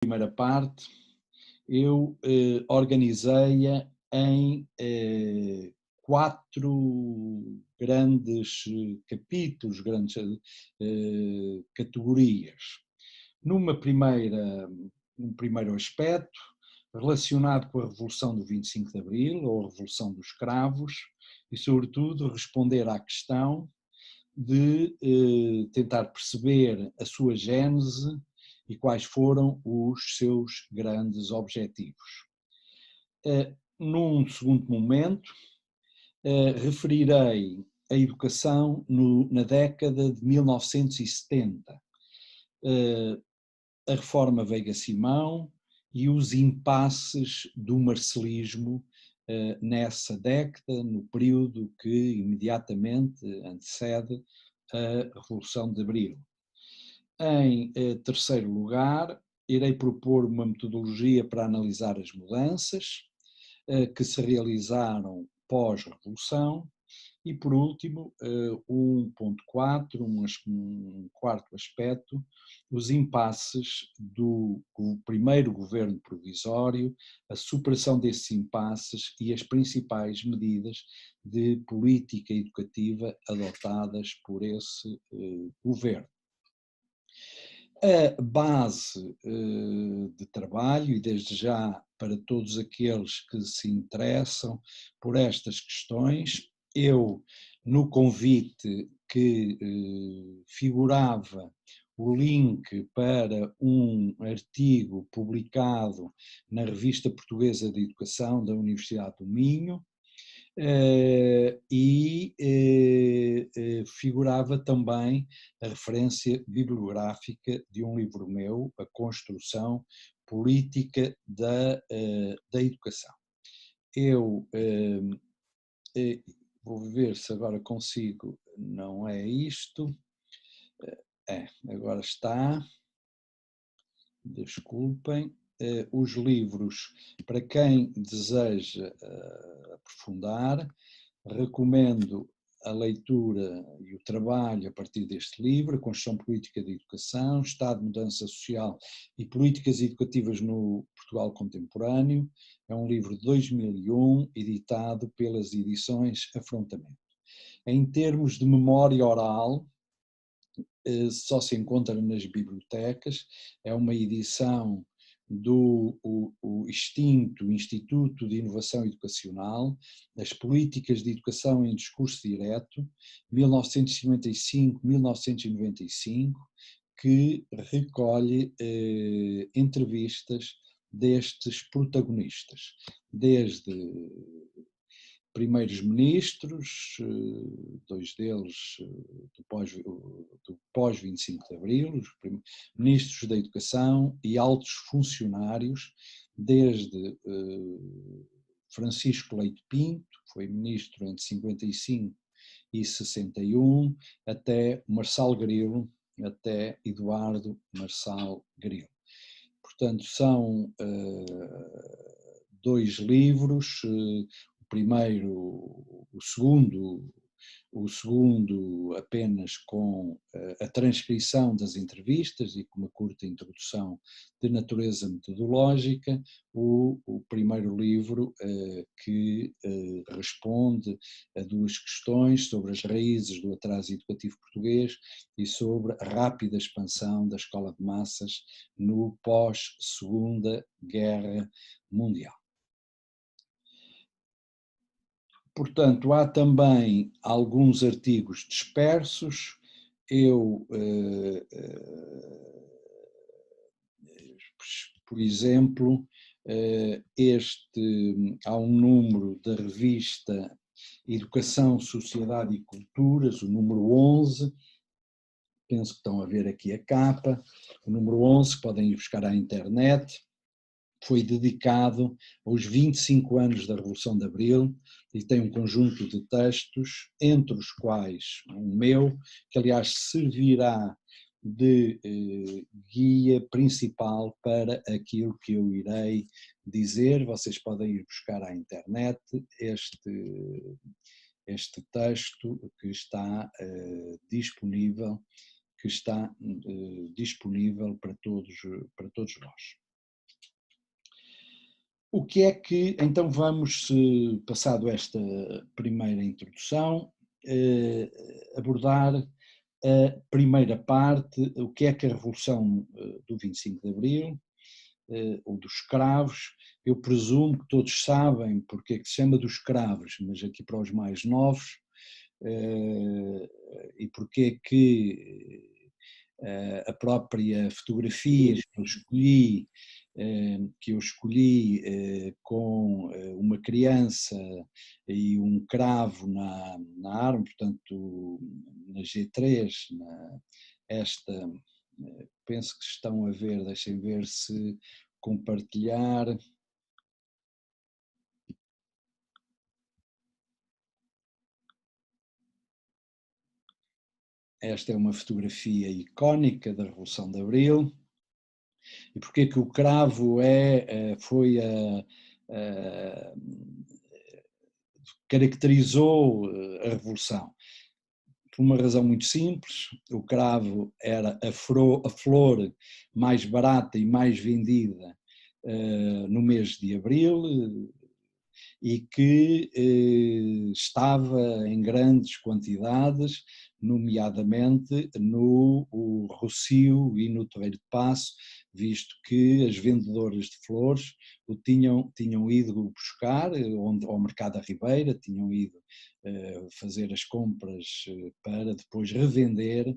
Primeira parte, eu organizei-a em 4 grandes capítulos, grandes categorias. Num primeiro aspecto, relacionado com a Revolução do 25 de Abril, ou a Revolução dos Cravos, e, sobretudo, responder à questão de tentar perceber a sua gênese e quais foram os seus grandes objetivos. Num segundo momento, referirei a educação na década de 1970, a reforma Veiga Simão e os impasses do marcelismo nessa década, no período que imediatamente antecede a Revolução de Abril. Em terceiro lugar, irei propor uma metodologia para analisar as mudanças que se realizaram pós-revolução e, por último, 1.4, um quarto aspecto, os impasses do primeiro governo provisório, a superação desses impasses e as principais medidas de política educativa adotadas por esse governo. A base de trabalho, e desde já para todos aqueles que se interessam por estas questões, eu, no convite que figurava o link para um artigo publicado na Revista Portuguesa de Educação da Universidade do Minho, e figurava também a referência bibliográfica de um livro meu, A Construção Política da Educação. Eu vou ver se agora consigo, não é isto, agora está, desculpem. Os livros, para quem deseja aprofundar, recomendo a leitura e o trabalho a partir deste livro, A Construção Política da Educação, Estado de Mudança Social e Políticas Educativas no Portugal Contemporâneo. É um livro de 2001, editado pelas edições Afrontamento. Em termos de memória oral, só se encontra nas bibliotecas, é uma edição do extinto Instituto de Inovação Educacional, as Políticas de Educação em Discurso Direto, 1955-1995, que recolhe entrevistas destes protagonistas, desde primeiros ministros, 2 deles do pós-25 de Abril, os ministros da Educação e altos funcionários, desde Francisco Leite Pinto, que foi ministro entre 55 e 61, até Marçal Grilo, até Eduardo Marçal Grilo. Portanto, são 2 livros, o segundo apenas com a transcrição das entrevistas e com uma curta introdução de natureza metodológica, o primeiro livro que responde a 2 questões sobre as raízes do atraso educativo português e sobre a rápida expansão da escola de massas no pós-Segunda Guerra Mundial. Portanto, há também alguns artigos dispersos. Eu, por exemplo, há um número da revista Educação, Sociedade e Culturas, o número 11, penso que estão a ver aqui a capa, o número 11, que podem ir buscar à internet, foi dedicado aos 25 anos da Revolução de Abril e tem um conjunto de textos, entre os quais um meu, que aliás servirá de guia principal para aquilo que eu irei dizer. Vocês podem ir buscar à internet este texto que está disponível para todos nós. O que é que, então vamos, passado esta primeira introdução, abordar a primeira parte, o que é que a Revolução do 25 de Abril, ou dos escravos, eu presumo que todos sabem porque é que se chama dos escravos, mas aqui para os mais novos, e porque é que a própria fotografia que eu escolhi com uma criança e um cravo na arma, portanto na G3, esta, penso que estão a ver, deixem ver se compartilhar. Esta é uma fotografia icónica da Revolução de Abril. E porque é que o cravo foi caracterizou a Revolução? Por uma razão muito simples: o cravo era a flor mais barata e mais vendida no mês de abril, e que estava em grandes quantidades, nomeadamente no Rossio e no Terreiro de Paço, visto que as vendedoras de flores o tinham ido buscar ao Mercado da Ribeira, tinham ido fazer as compras para depois revender,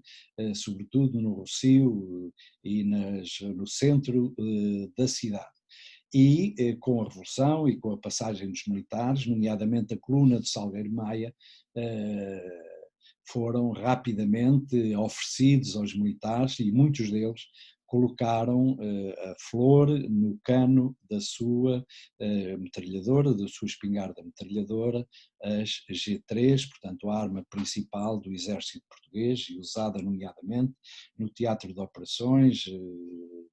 sobretudo no Rossio e no centro da cidade. E com a Revolução e com a passagem dos militares, nomeadamente a coluna de Salgueiro Maia, foram rapidamente oferecidos aos militares e muitos deles colocaram a flor no cano da sua metralhadora, da sua espingarda metralhadora, as G3, portanto a arma principal do exército português e usada nomeadamente no teatro de operações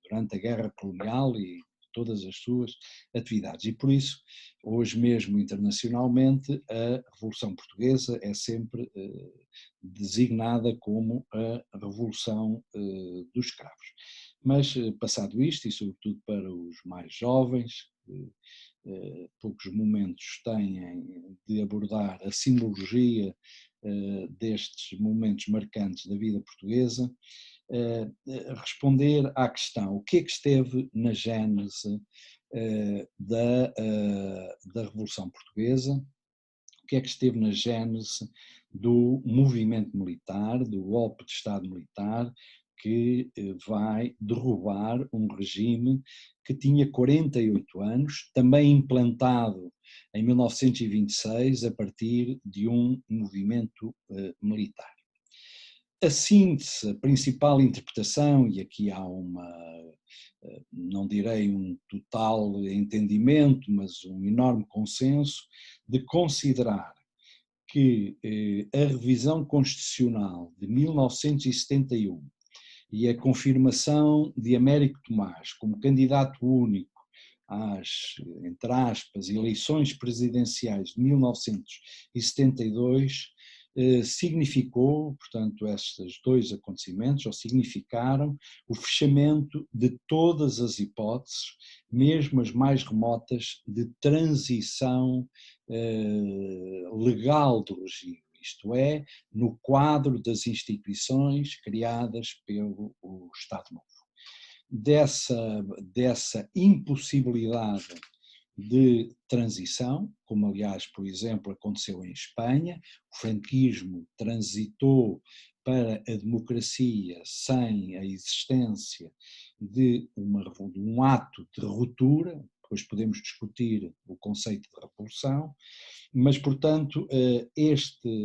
durante a Guerra Colonial e todas as suas atividades. E por isso, hoje mesmo internacionalmente, a Revolução Portuguesa é sempre designada como a Revolução dos Escravos. Mas, passado isto, e sobretudo para os mais jovens, poucos momentos têm de abordar a simbologia destes momentos marcantes da vida portuguesa, responder à questão: o que é que esteve na gênese da Revolução Portuguesa, o que é que esteve na gênese do movimento militar, do golpe de Estado militar, que vai derrubar um regime que tinha 48 anos, também implantado em 1926 a partir de um movimento militar. A síntese, a principal interpretação, e aqui há não direi um total entendimento, mas um enorme consenso, de considerar que a revisão constitucional de 1971 e a confirmação de Américo Tomás como candidato único às, entre aspas, eleições presidenciais de 1972 significou, portanto, estes dois acontecimentos, ou significaram o fechamento de todas as hipóteses, mesmo as mais remotas, de transição legal do regime, isto é, no quadro das instituições criadas pelo Estado Novo. Dessa impossibilidade de transição, como aliás, por exemplo, aconteceu em Espanha, o franquismo transitou para a democracia sem a existência de um ato de ruptura, depois podemos discutir o conceito de revolução, mas, portanto,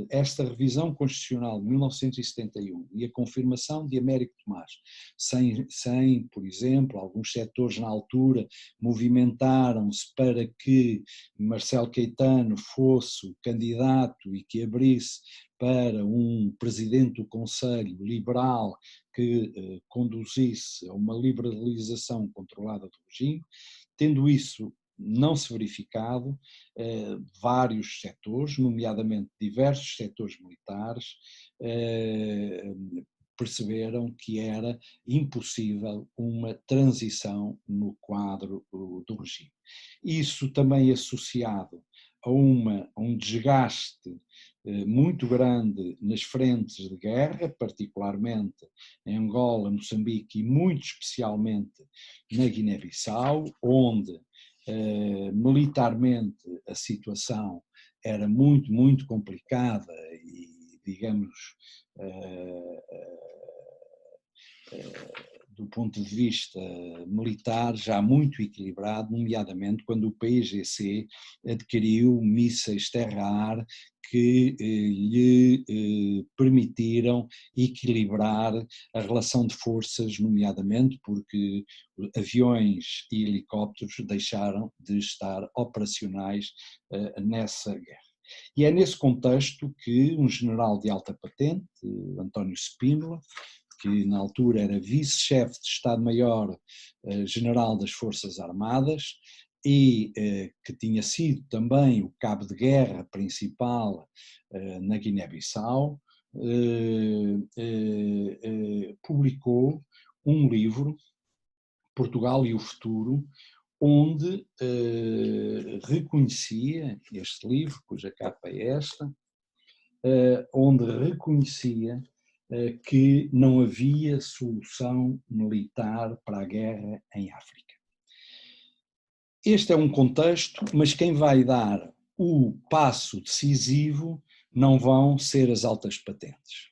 esta revisão constitucional de 1971 e a confirmação de Américo Tomás, sem, por exemplo, alguns setores na altura movimentaram-se para que Marcelo Caetano fosse o candidato e que abrisse para um presidente do Conselho liberal que conduzisse a uma liberalização controlada do regime. Tendo isso não se verificado, vários setores, nomeadamente diversos setores militares, perceberam que era impossível uma transição no quadro do regime. Isso também associado a um desgaste muito grande nas frentes de guerra, particularmente em Angola, Moçambique e muito especialmente na Guiné-Bissau, onde militarmente a situação era muito, muito complicada e, digamos, do ponto de vista militar já muito equilibrado, nomeadamente quando o PIGC adquiriu mísseis terra-ar que lhe permitiram equilibrar a relação de forças, nomeadamente porque aviões e helicópteros deixaram de estar operacionais nessa guerra. E é nesse contexto que um general de alta patente, António Spínola, que na altura era vice-chefe de Estado-Maior General das Forças Armadas e que tinha sido também o cabo de guerra principal na Guiné-Bissau, publicou um livro, Portugal e o Futuro, onde reconhecia, este livro, cuja capa é esta, onde reconhecia que não havia solução militar para a guerra em África. Este é um contexto, mas quem vai dar o passo decisivo não vão ser as altas patentes.